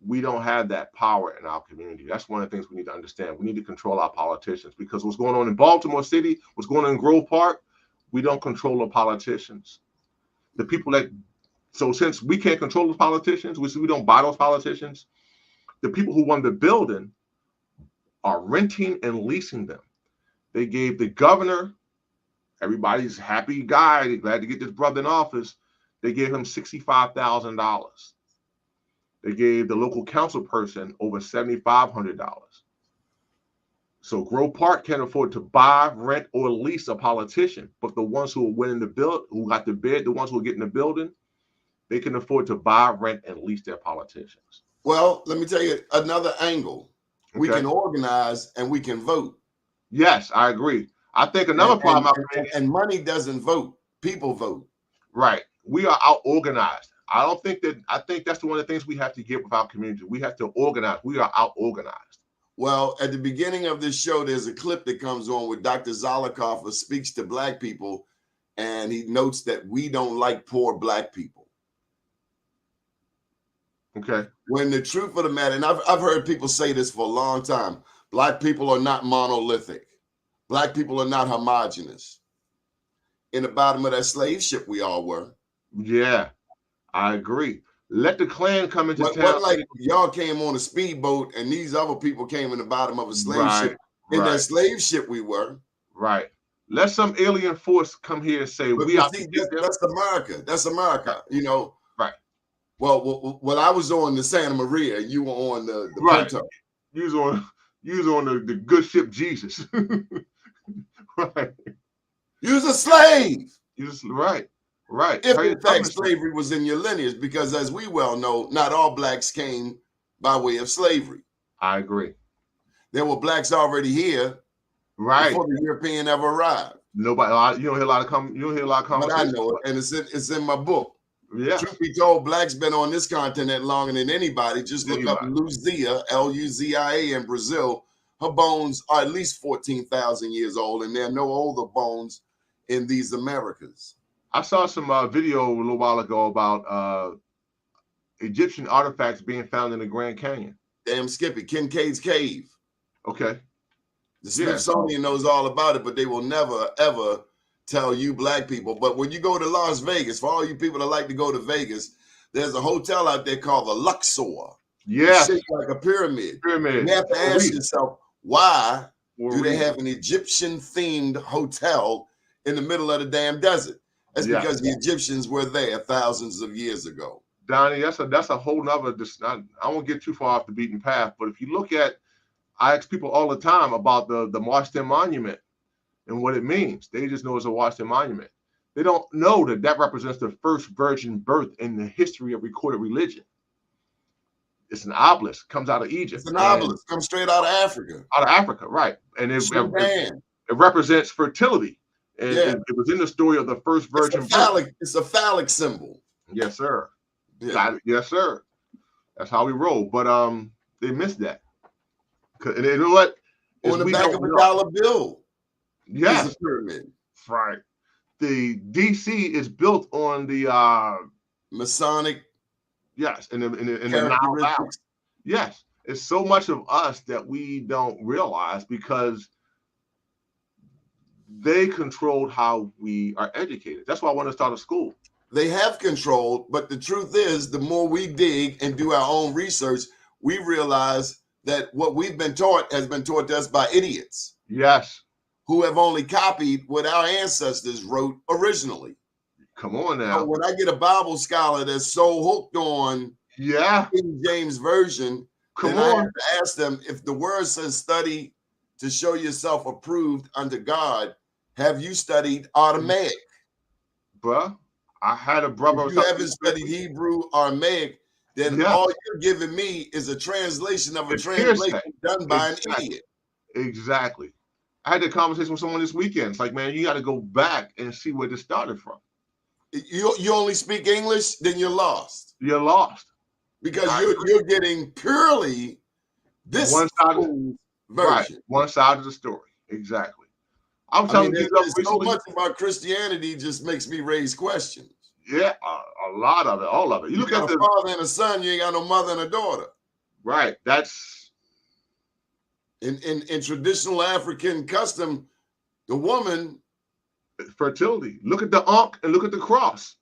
We don't have that power in our community. That's one of the things we need to understand. We need to control our politicians, because what's going on in Baltimore City, what's going on in Grove Park, we don't control the politicians. The people so since we can't control the politicians, we don't buy those politicians, the people who won the building are renting and leasing them. They gave the governor, everybody's happy guy, glad to get this brother in office, they gave him $65,000. They gave the local council person over $7,500. So Grove Park can't afford to buy, rent, or lease a politician, but the ones who are winning the bill, who got the bid, the ones who are getting the building, they can afford to buy, rent, and lease their politicians. Well, let me tell you another angle. Okay. We can organize and we can vote. Yes, I agree. I think another problem. And money doesn't vote. People vote. Right. We are out organized. I think that's one of the things we have to get with our community. We have to organize. We are out organized. Well, at the beginning of this show, there's a clip that comes on where Dr. Zollicoffer speaks to Black people, and he notes that we don't like poor Black people. Okay. When the truth of the matter, and I've heard people say this for a long time, Black people are not monolithic. Black people are not homogenous. In the bottom of that slave ship, we all were. Yeah, I agree. Let the Klan come into town. But like y'all came on a speedboat and these other people came in the bottom of a slave ship. In that slave ship we were. Right. Let some alien force come here and say, that's America. That's America, Right. Well, I was on the Santa Maria, you were on the Pinto. You was on the good ship Jesus. Right. You was a slave. Right. If in fact slavery was in your lineage, because as we well know, not all Blacks came by way of slavery. I agree. There were Blacks already here, right, before the European ever arrived. Nobody, you don't hear a lot of conversation. But I know it, and it's in my book. Yeah. Truth be told, Blacks been on this continent longer than anybody. Just look up Luzia, Luzia in Brazil. Her bones are at least 14,000 years old, and there are no older bones in these Americas. I saw some video a little while ago about Egyptian artifacts being found in the Grand Canyon. Damn, skip it. Kincaid's Cave. Okay. The Smithsonian knows all about it, but they will never, ever tell you black people. But when you go to Las Vegas, for all you people that like to go to Vegas, there's a hotel out there called the Luxor. Yes. It's shaped like a pyramid. Pyramid. You have to ask yourself, why do they have an Egyptian-themed hotel in the middle of the damn desert? That's because the Egyptians were there thousands of years ago. Donnie, that's a whole nother. I won't get too far off the beaten path, but if you look at, I ask people all the time about the Washington Monument and what it means. They just know it's a Washington Monument. They don't know that represents the first virgin birth in the history of recorded religion. It's an obelisk, comes out of Egypt. It's an obelisk, comes straight out of Africa. Out of Africa, right. And it represents fertility. And it was in the story of the first virgin birth. It's a phallic symbol. Yes, sir. Yeah. Yes, sir. That's how we roll. But they missed that. And you know what? On the back of a dollar bill. Yes. It's a pyramid. Right. The DC is built on the Masonic. Yes, in the Nile Valley. Yes. It's so much of us that we don't realize because they controlled how we are educated. That's why I want to start a school. They have control, but the truth is, the more we dig and do our own research, we realize that what we've been taught has been taught to us by idiots. Yes. Who have only copied what our ancestors wrote originally. Come on now. So when I get a Bible scholar that's so hooked on King James Version, I have to ask them, if the word says study to show yourself approved unto God, have you studied Aramaic? Bruh, I had a brother. If you haven't studied Hebrew, Aramaic, then all you're giving me is a translation of a translation done by an idiot. Exactly. I had a conversation with someone this weekend. It's like, man, you got to go back and see where this started from. You only speak English, then you're lost. You're lost. Because you're getting purely this one side version. Right. One side of the story. Exactly. I'm telling you, so much about Christianity just makes me raise questions. Yeah, a lot of it, all of it. You look at a father and a son, you ain't got no mother and a daughter. Right. That's in traditional African custom, the woman. Fertility. Look at the ankh and look at the cross.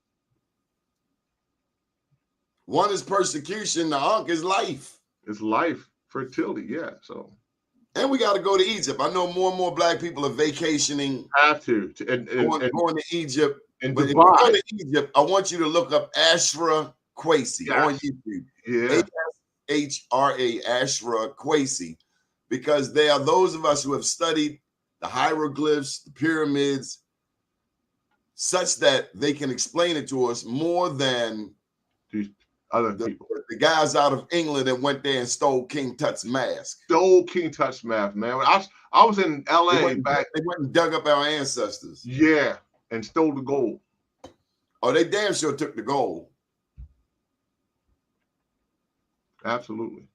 One is persecution, the ankh is life. It's life, fertility, yeah. So, and we got to go to Egypt. I know more and more black people are vacationing. Have to going to Egypt. And but if you go to Egypt, I want you to look up Ashra Kwesi on YouTube. Yeah. Ashra, Ashra Kwesi, because they are those of us who have studied the hieroglyphs, the pyramids, such that they can explain it to us more than these other people. The guys out of England that went there and stole King Tut's mask. Stole King Tut's mask, man. I was in LA they went and dug up our ancestors. Yeah, and stole the gold. Oh, they damn sure took the gold. Absolutely.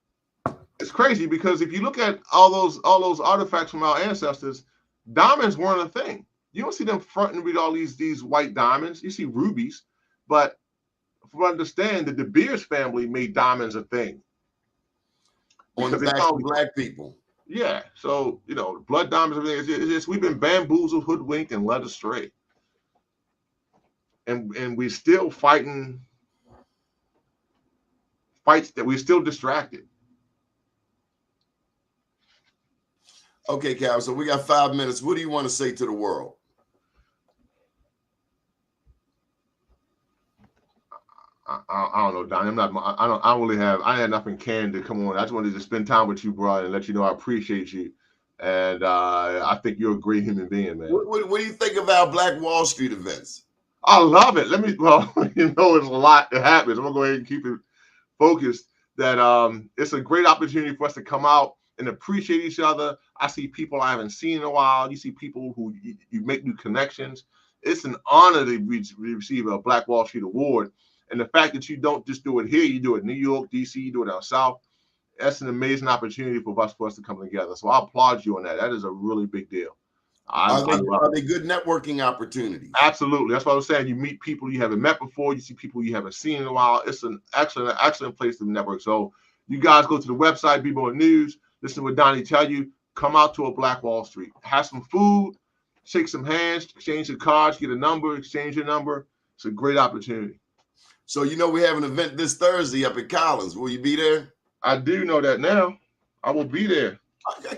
It's crazy because if you look at all those artifacts from our ancestors, diamonds weren't a thing. You don't see them fronting with all these white diamonds. You see rubies, but from what I understand, the De Beers family made diamonds a thing. On the backs of black people. Yeah. So, blood diamonds, everything. We've been bamboozled, hoodwinked, and led astray. And we're still fighting fights that we're still distracted. Okay, Cal, so we got 5 minutes. What do you want to say to the world? I don't know, Don. I had nothing canned to come on. I just wanted to spend time with you, bro, and let you know I appreciate you. And I think you're a great human being, man. What do you think about Black Wall Street events? I love it. It's a lot that happens. I'm gonna go ahead and keep it focused. That it's a great opportunity for us to come out and appreciate each other. I see people I haven't seen in a while. You see people who you make new connections. It's an honor to receive a Black Wall Street Award. And the fact that you don't just do it here, you do it in New York, DC, you do it down south. That's an amazing opportunity for us to come together. So I applaud you on that. That is a really big deal. I love are they good networking opportunities? Absolutely. That's what I was saying. You meet people you haven't met before. You see people you haven't seen in a while. It's an excellent place to network. So you guys go to the website, Be More News. Listen to what Doni tell you. Come out to a Black Wall Street. Have some food. Shake some hands. Exchange your cards. Get a number. Exchange your number. It's a great opportunity. So you know we have an event this Thursday up at Collins. Will you be there? I do know that now. I will be there.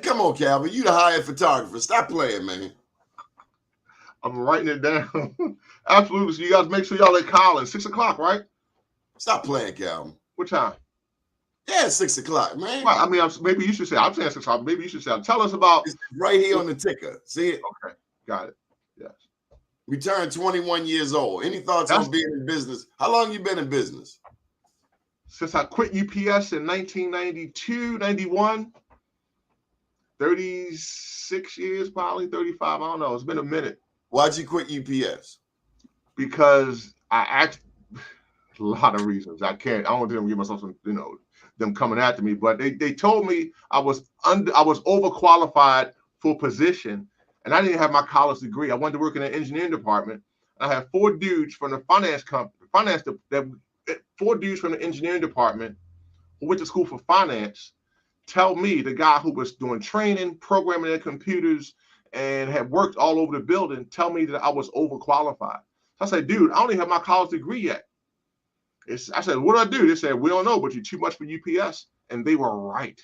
Come on, Calvin. You the hired photographer. Stop playing, man. I'm writing it down. Absolutely. So you guys make sure y'all at Collins. 6 o'clock, right? Stop playing, Calvin. What time? Yeah, 6 o'clock, man. Well, I mean, maybe you should say. I'm saying 6 o'clock. Maybe you should say. Tell us about. It's right here on the ticker. See it? Okay, got it. Yes. We turned 21 years old. Any thoughts on being in business? How long you been in business? Since I quit UPS in 1992, 91. 36 years, probably 35. I don't know. It's been a minute. Why'd you quit UPS? Because a lot of reasons. I don't want them to give myself some, them coming after me. But they told me I was overqualified for a position, and I didn't have my college degree. I wanted to work in the engineering department. I had 4 dudes from the four dudes from the engineering department who went to school for finance. Tell me, the guy who was doing training, programming their computers, and had worked all over the building, tell me that I was overqualified. So I said, dude, I don't even have my college degree yet. I said, what do I do? They said, we don't know, but you're too much for UPS. And they were right.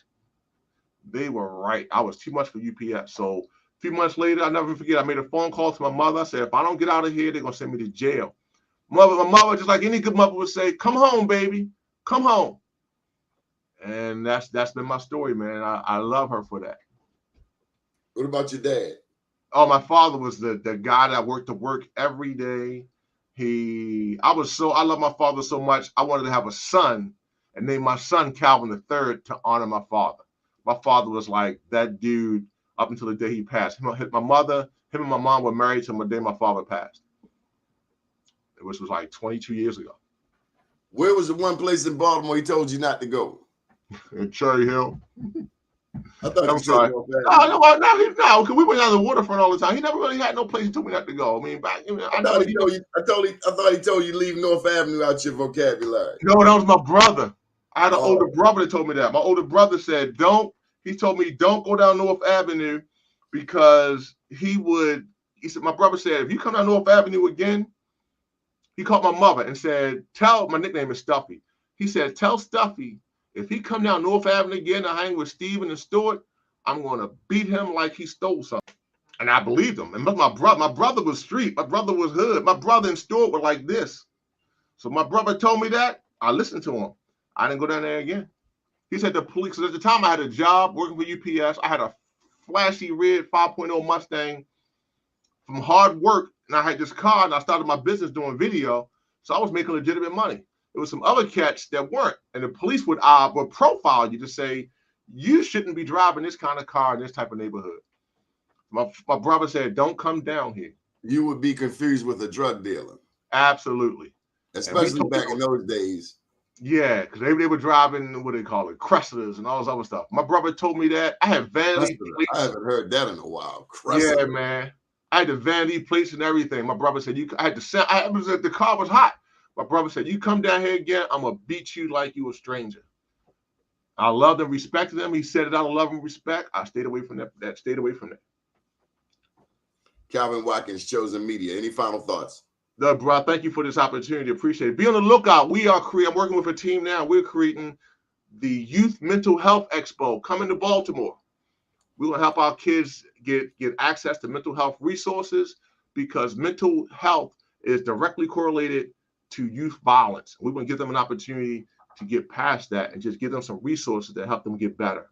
They were right. I was too much for UPS. So a few months later, I'll never forget, I made a phone call to my mother. I said, if I don't get out of here, they're going to send me to jail. My mother, just like any good mother would say, come home, baby. Come home. And that's been my story, man. I love her for that. What about your dad? Oh, my father was the guy that worked to work every day. I love my father so much. I wanted to have a son and name my son Calvin III to honor my father. My father was like that dude up until the day he passed. Him and my mom were married till the day my father passed, which was like 22 years ago. Where was the one place in Baltimore he told you not to go? In Cherry Hill. I thought I'm sorry. No, because we went down the waterfront all the time. He never really had no place he told me not to go. I mean, I thought he told you leave North Avenue out your vocabulary. No, that was my brother. I had an older brother that told me that. My older brother said, he told me don't go down North Avenue because my brother said, if you come down North Avenue again, he called my mother and said, my nickname is Stuffy. He said, tell Stuffy, if he come down North Avenue again to hang with Steven and Stuart, I'm going to beat him like he stole something. And I believed him. And my brother was street. My brother was hood. My brother and Stuart were like this. So my brother told me that. I listened to him. I didn't go down there again. He said the police, because at the time I had a job working for UPS. I had a flashy red 5.0 Mustang from hard work. And I had this car and I started my business doing video. So I was making legitimate money. There was some other cats that weren't. And the police would profile you to say, you shouldn't be driving this kind of car in this type of neighborhood. My brother said, don't come down here. You would be confused with a drug dealer. Absolutely. Especially back in those days. Yeah, because they were driving, what do they call it, Cresslers and all this other stuff. My brother told me that. I had vanity plates. I haven't heard that in a while. Cresslers. Yeah, man. I had the vanity plates and everything. My brother said, the car was hot. My brother said, you come down here again, I'm going to beat you like you a stranger. I loved and respected him. He said it out of love and respect. I stayed away from that. Calvin Watkins, Chosen Media. Any final thoughts? No, bro, thank you for this opportunity. Appreciate it. Be on the lookout. I'm working with a team now. We're creating the Youth Mental Health Expo coming to Baltimore. We're going to help our kids get access to mental health resources because mental health is directly correlated to youth violence. We're going to give them an opportunity to get past that and just give them some resources to help them get better.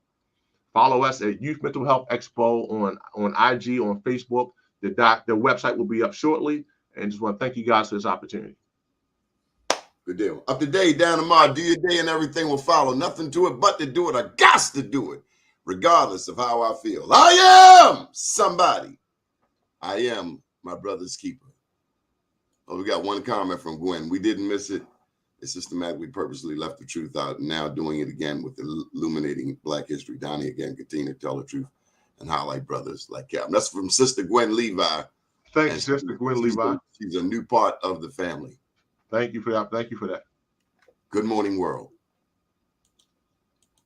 Follow us at Youth Mental Health Expo on IG, on Facebook. The website will be up shortly. And just want to thank you guys for this opportunity. Good deal. Up to date, down tomorrow. Do your day and everything will follow. Nothing to it but to do it. I got to do it, regardless of how I feel. I am somebody. I am my brother's keeper. Oh, we got one comment from Gwen. We didn't miss it. It's systematic. We purposely left the truth out. Now doing it again with illuminating Black history. Doni again, continue to tell the truth and highlight brothers like Calvin. That's from Sister Gwen Levi. Thank you, Sister Gwen Levi. She's a new part of the family. Thank you for that. Thank you for that. Good morning, world.